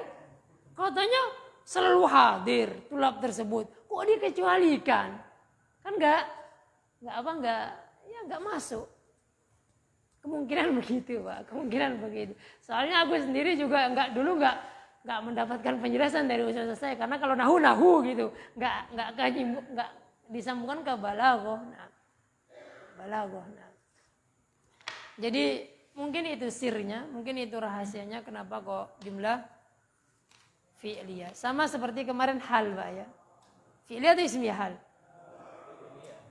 Katanya selalu hadir tulap tersebut, kok dikecualikan? Kan nggak masuk. Kemungkinan begitu Pak, kemungkinan begitu. Soalnya aku sendiri juga nggak mendapatkan penjelasan dari ustaz saya, karena kalau nahu gitu, nggak disambungkan ke balaghah. Balaghah. Jadi mungkin itu sirnya, mungkin itu rahasianya kenapa kok jumlah fi'liyah. Sama seperti kemarin hal Pak ya. Fi'liyah itu ismiyah hal.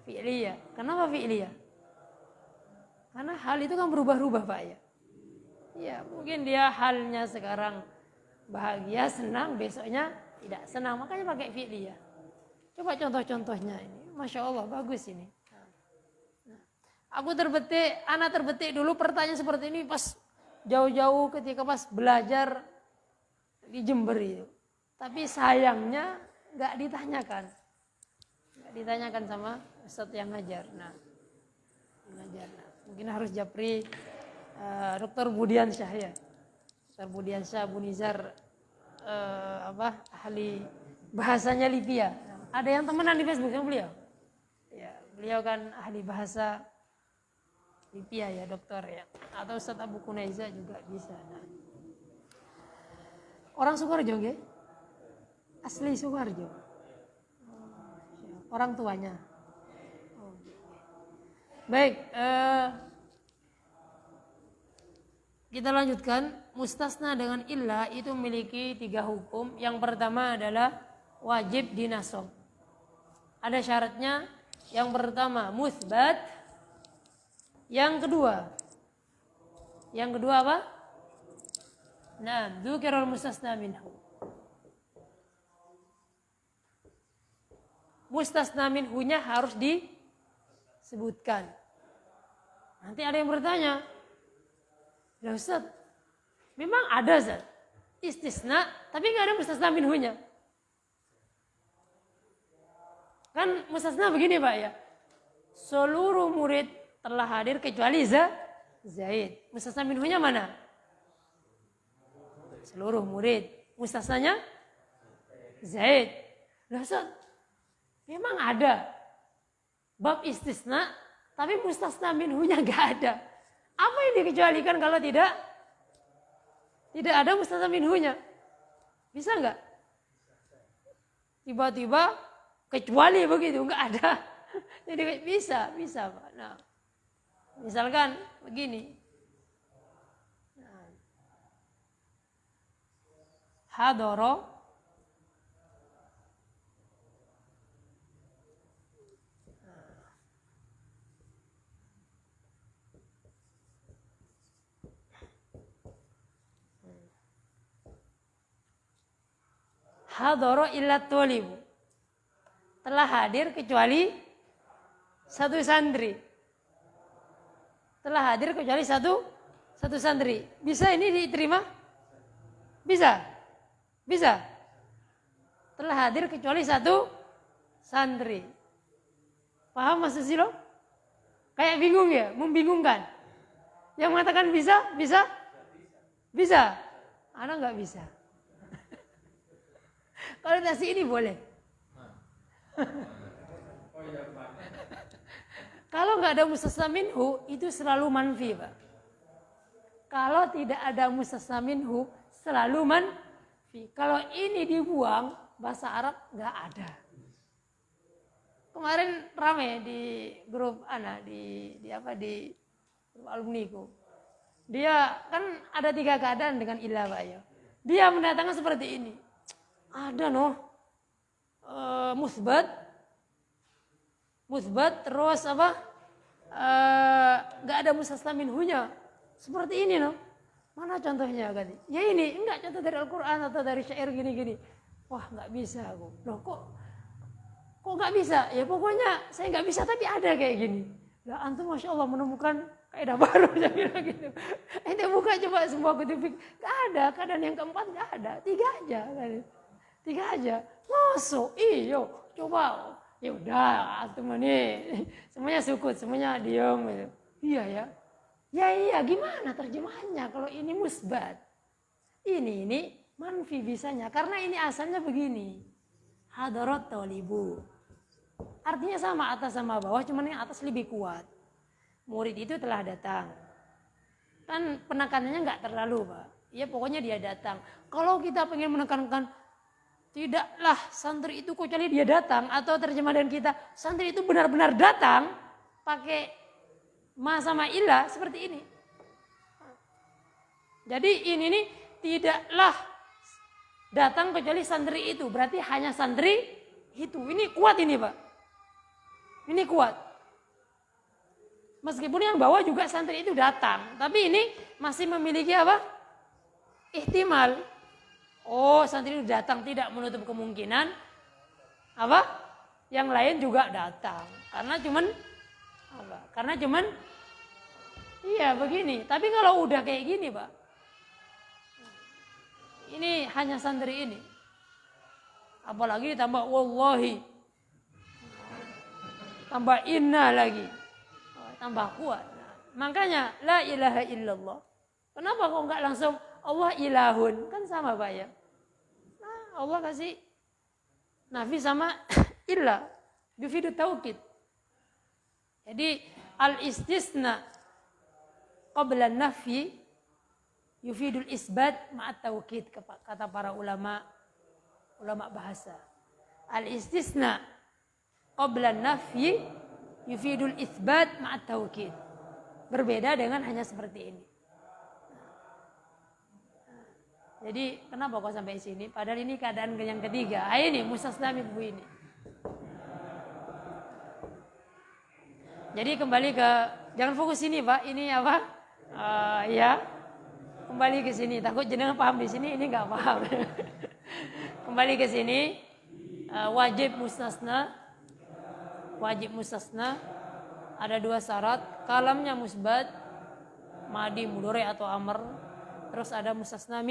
Fi'liyah. Kenapa fi'liyah? Karena hal itu kan berubah-ubah Pak ya. Ya mungkin dia halnya sekarang bahagia, senang, besoknya tidak senang. Makanya pakai fi'liyah. Coba contoh-contohnya ini. Masya Allah bagus ini. Anak terbetik dulu pertanyaan seperti ini pas jauh-jauh ketika pas belajar di Jember itu. Tapi sayangnya nggak ditanyakan sama ustadz yang ngajar. Mungkin harus japri Dr. Budiansyah ya. Dr. Budiansyah Abu Nizar ahli bahasanya Libya. Ada yang temenan di Facebook sama beliau? Ya, beliau kan ahli bahasa Libya ya, dokter ya. Atau Ustaz Abu Kunaiza juga bisa. Orang Sukoharjo nggih? Asli Sukoharjo. Orang tuanya. Baik, kita lanjutkan. Mustasna dengan illah itu memiliki 3 hukum. Yang pertama adalah wajib dinasab. Ada syaratnya. Yang pertama musbat. Yang kedua apa? Nah, dzukirul mustasna minhu. Mustasna minhunya harus disebutkan. Nanti ada yang bertanya, "Ya Ustaz, memang ada Ustaz istisna, tapi nggak ada mustasna minhunya." Kan mustasna begini Pak ya. Seluruh murid telah hadir kecuali Zaid. Mustasna minhunya mana? Seluruh murid. Mustasnanya Zaid. Lah Ustaz, memang ada bab istisna, tapi mustasna minhunya nggak ada. Apa yang dikecualikan kalau tidak ada mustasna minhunya? Bisa nggak? Tiba-tiba kecuali begitu, nggak ada. Jadi bisa Pak. Nah, misalkan begini. Hadoro illa tholibu. Telah hadir kecuali satu santri. Telah hadir kecuali satu santri. Bisa ini diterima? Bisa? Telah hadir kecuali satu santri. Paham Mas Susilo? Kayak bingung ya? Membingungkan. Yang mengatakan bisa? Anak nggak bisa. Kalau nasi ini boleh. Kalau nggak ada mustasna minhu itu selalu manfi Pak. Kalau tidak ada mustasna minhu selalu manfi. Kalau ini dibuang bahasa Arab nggak ada. Kemarin rame di grup anak di grup alumniku. Dia kan ada 3 keadaan dengan ilah Pak ya. Dia mendatangkan seperti ini. Ada musbat terus apa? Nggak ada mustasna minhunya. Seperti ini Mana contohnya kan? Ya ini enggak contoh dari Al-Qur'an atau dari syair gini-gini. Wah, nggak bisa aku. Loh kok nggak bisa? Ya pokoknya saya nggak bisa tapi ada kayak gini. Lah antum Masya Allah menemukan kaidah baru saya bilang gitu. Ente buka coba semua kutub fikih. Nggak ada, keadaan yang keempat nggak ada. 3 aja kan. 3 aja. Masuk, iyo, coba. Ya udah, antum ini semuanya sukut, semuanya diam gitu. Iya ya. Ya iya, gimana terjemahannya kalau ini musbat? Ini manfi bisanya, karena ini asalnya begini. Hadarat talibu. Artinya sama atas sama bawah, cuman yang atas lebih kuat. Murid itu telah datang. Kan penekanannya nggak terlalu, Pak. Ya pokoknya dia datang. Kalau kita pengen menekankan, tidaklah santri itu kecuali dia datang, atau terjemahan kita, santri itu benar-benar datang, pakai ma sama illa seperti ini. Jadi ini nih tidaklah datang kecuali santri itu, berarti hanya santri itu. Ini kuat ini, Pak. Ini kuat. Meskipun yang bawah juga santri itu datang, tapi ini masih memiliki apa? Ihtimal. Oh, santri itu datang, tidak menutup kemungkinan apa? Yang lain juga datang. Karena cuman apa? Karena cuman iya begini. Tapi kalau udah kayak gini, Pak. Ini hanya santri ini. Apalagi ditambah wallahi. Tambah inna lagi. Tambah kuat. Nah, makanya la ilaha illallah. Kenapa kok enggak langsung Allah ilahun? Kan sama, Pak ya. Nah, Allah kasih nafi sama illa. Yufidu taukid. Jadi al-istisna qabla nafi yufidul isbat ma'at taukid, kata para ulama bahasa. Al-istisna qabla nafi yufidul isbat ma'at taukid. Berbeda dengan hanya seperti ini. Jadi kenapa kok sampai sini? Padahal ini keadaan yang ketiga. Ini mustasna minhu ini. Jadi kembali ke, jangan fokus sini, Pak. Ini apa? Ya, kembali ke sini. Takut jenengan paham di sini, ini nggak paham. Kembali ke sini. Wajib mustasna. Wajib mustasna. Ada dua syarat. Kalamnya musbat, madi, mudhari atau amr. Terus ada mustasna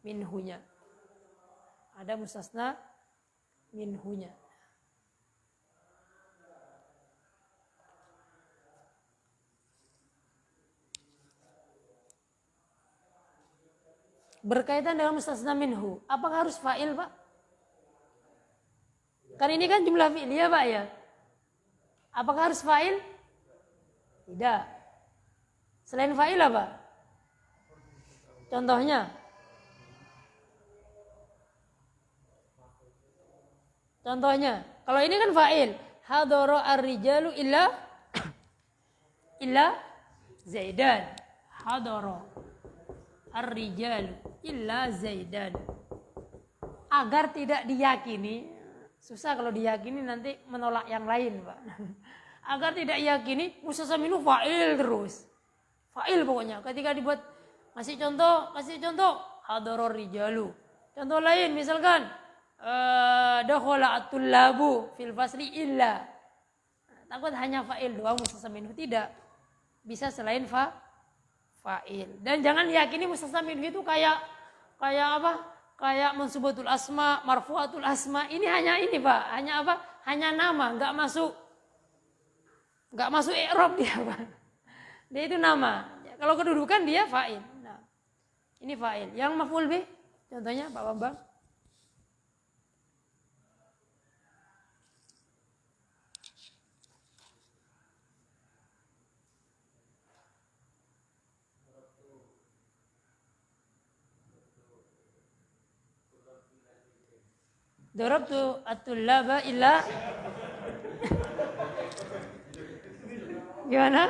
minhunya. Ada mustasna minhunya. Berkaitan dengan mustasna minhu, apakah harus fa'il, Pak? Kan ini kan jumlah fi'liyah, Pak ya. Apakah harus fa'il? Tidak. Selain fa'il apa? Contohnya? Contohnya, kalau ini kan fa'il, hadara ar-rijalu illa Zaidan. Hadara ar-rijalu illa Zaidan. Agar tidak diyakini, susah kalau diyakini nanti menolak yang lain, Pak. Agar tidak yakini, mustasna minhu fa'il terus. Fa'il pokoknya. Ketika dibuat, kasih contoh, hadara ar-rijalu. Contoh lain misalkan dakhala at-tullabu fil fasli illa. Takut hanya fa'il doang mustasna minhu, tidak. Bisa selain fa'il. Dan jangan yakini mustasna minhu itu kayak apa? Kayak mansubatul asma, marfu'atul asma. Ini hanya ini, Pak. Hanya apa? Hanya nama, enggak masuk i'rab dia, Pak. Dia itu nama. Kalau kedudukan dia fa'il. Nah, ini fa'il. Yang maf'ul bih, contohnya Pak Bambang. Darabtu at-tullaba illa gimana?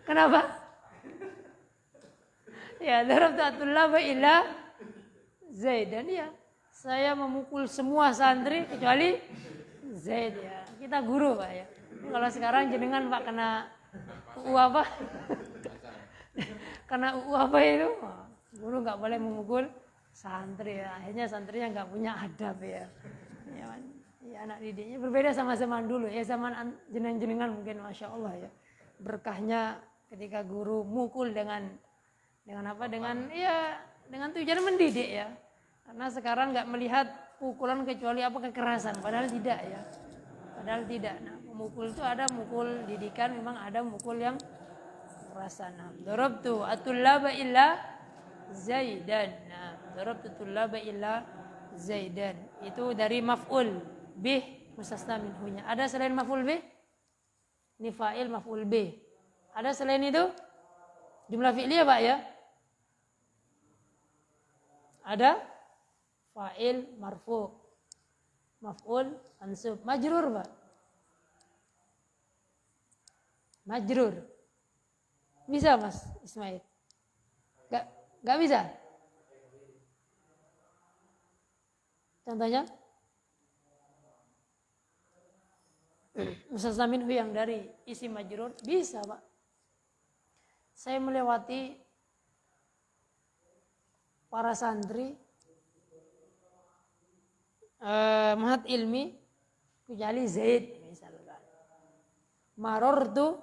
Kenapa? Ya, darabtu at-tullaba illa Zaidan ya. Saya memukul semua santri kecuali Zaid ya. Kita guru, Pak ya. Kalau sekarang jenengan Pak kena UU apa? Kena UU apa itu? Guru nggak boleh memukul santri ya. Akhirnya santrinya nggak punya adab ya. Ya anak didiknya berbeda sama zaman dulu ya. Zaman jenengan mungkin Masya Allah ya. Berkahnya ketika guru mukul dengan apa? Dengan tujuan mendidik ya. Karena sekarang nggak melihat pukulan kecuali apa kekerasan. Padahal tidak ya. Padahal tidak. Nah, memukul itu ada mukul didikan, memang ada mukul yang rasa. Nah, darabtu atullaba illa Zaidan. Nah, darabtu tullaba illa Zaidan. Itu dari maf'ul bih mustasna minhunya. Ada selain maf'ul bih? Ini fa'il maf'ul bih. Ada selain itu? Jumlah fi'liyah, Pak ya? Ada fa'il marfu', maf'ul mansub, majrur, Pak. Majrur. Bisa, Mas Ismail? Gak bisa? Contohnya? Mustasna minhu yang dari isi majrur bisa, Pak. Saya melewati para santri mahat ilmi kecuali Zaid misalkan. Marortu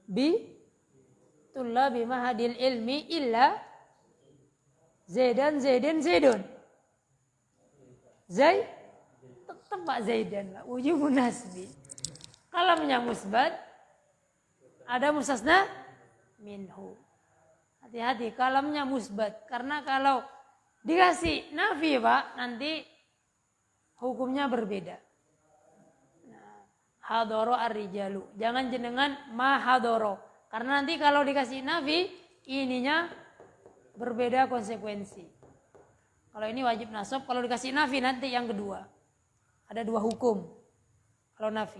bi tullabi mahadil ilmi illa Zaidan Zaidun. Zaid tetap Pak Zaidan, Pak. Wujubun nasbi. Kalamnya musbat, ada mustasna minhu. Hati-hati kalamnya musbat, karena kalau dikasih nafi, Pak, nanti hukumnya berbeda. Nah, hadoro ar-rijalu. Jangan jenengan mahadoro. Karena nanti kalau dikasih nafi, ininya berbeda konsekuensi. Kalau ini wajib nasab, kalau dikasih nafi nanti yang kedua. Ada dua hukum. Kalau nafi.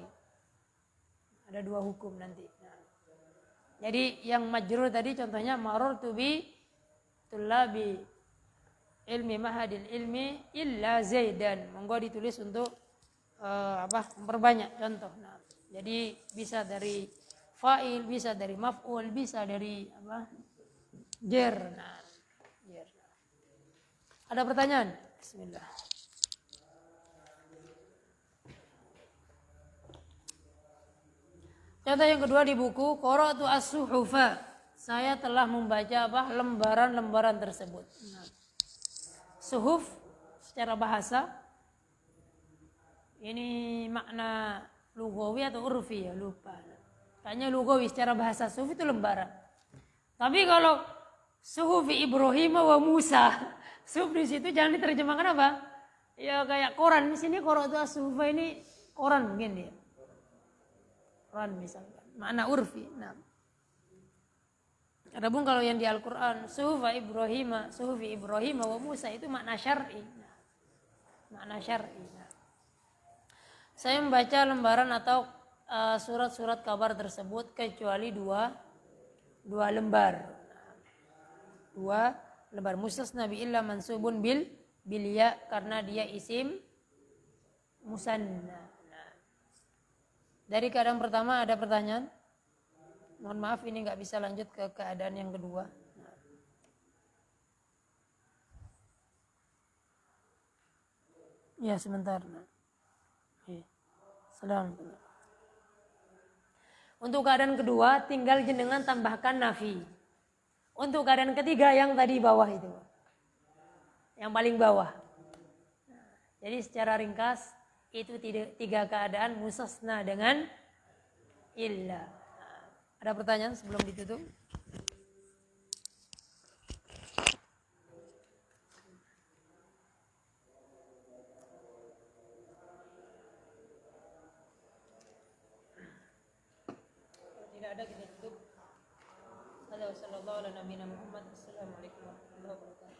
Ada dua hukum nanti. Nah, jadi yang majrur tadi contohnya marartu bi tullabi ilmi mahadil ilmi illa Zaidan. Monggo ditulis untuk memperbanyak contoh. Nah, jadi bisa dari fa'il, bisa dari maf'ul, bisa dari jar. Nah, jar. Ada pertanyaan? Bismillah. Contoh yang kedua di buku Qara'tu as-suhufa. Saya telah membaca lembaran-lembaran tersebut. Nah, suhuf secara bahasa ini makna lugawi atau urfi ya, lupa. Kayaknya lugawi, secara bahasa suhuf itu lembaran. Tapi kalau suhufi Ibrahim wa Musa, suhuf di situ jangan diterjemahkan apa? Ya kayak koran. Di sini Qara'tu as-suhufa ini koran mungkin dia. Koran misalkan. Makna urfi. Nah. Adapun kalau yang di Al-Quran suhufi Ibrahim wa Musa itu makna syar'i. Nah, makna syar'i. Nah. Saya membaca lembaran atau surat-surat kabar tersebut kecuali dua lembar. Dua lembar. Mustasna bi illa mansubun bil ya, karena dia isim musanna. Nah. Dari keadaan pertama ada pertanyaan? Mohon maaf ini nggak bisa lanjut ke keadaan yang kedua. Ya sebentar. Assalamualaikum. Untuk keadaan kedua tinggal jenengan tambahkan nafi. Untuk keadaan ketiga yang tadi bawah itu, yang paling bawah. Jadi secara ringkas itu tiga keadaan mustasna dengan illa. Ada pertanyaan sebelum ditutup? Tidak ada, kita tutup. Assalamualaikum warahmatullahi wabarakatuh.